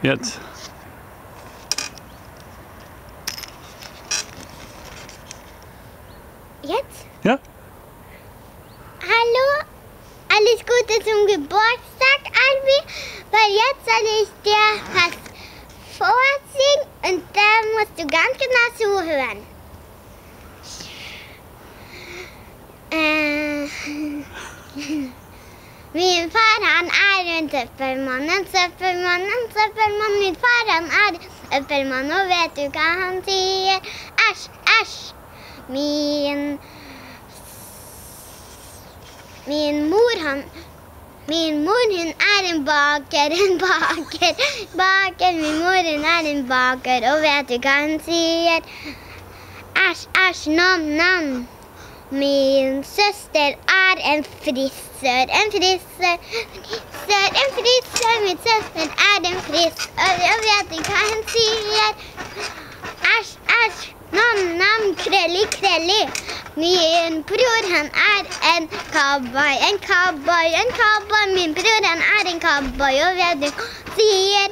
Jetzt. Jetzt? Ja? Hallo, alles Gute zum Geburtstag, Albi, weil jetzt soll ich dir was vorsingen und da musst du ganz genau zuhören. Min far han en søppelmann, en søppelmann, en søppelmann. Min far han en søppelmann, og vet du hva han sier? Æsj, æsj. Min mor hun en baker, baker. Min mor hun en baker, og vet du hva hun sier? Æsj, æsj, nam-nam. Min søster en frisør, min søster en frisør, og vet du hva hun sier? Æsj, æsj, nam-nam, krølli, krølli. Min bror han en cowboy, min bror han en cowboy, og vet du hva hun sier?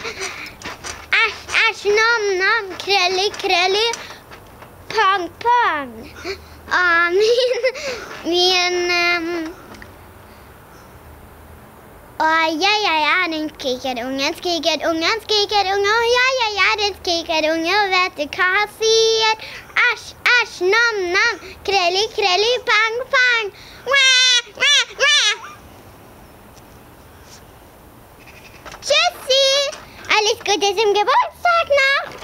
Æsj, æsj, nam-nam, krølli, krølli, pang, pang. Jeg en skrikerunge, og jeg en skrikerunge, og vet du hva han sier? Æsj, æsj, nam-nam, krølli, krølli, pang, pang. Tschüssi! Alles Gute zum Geburtstag noch!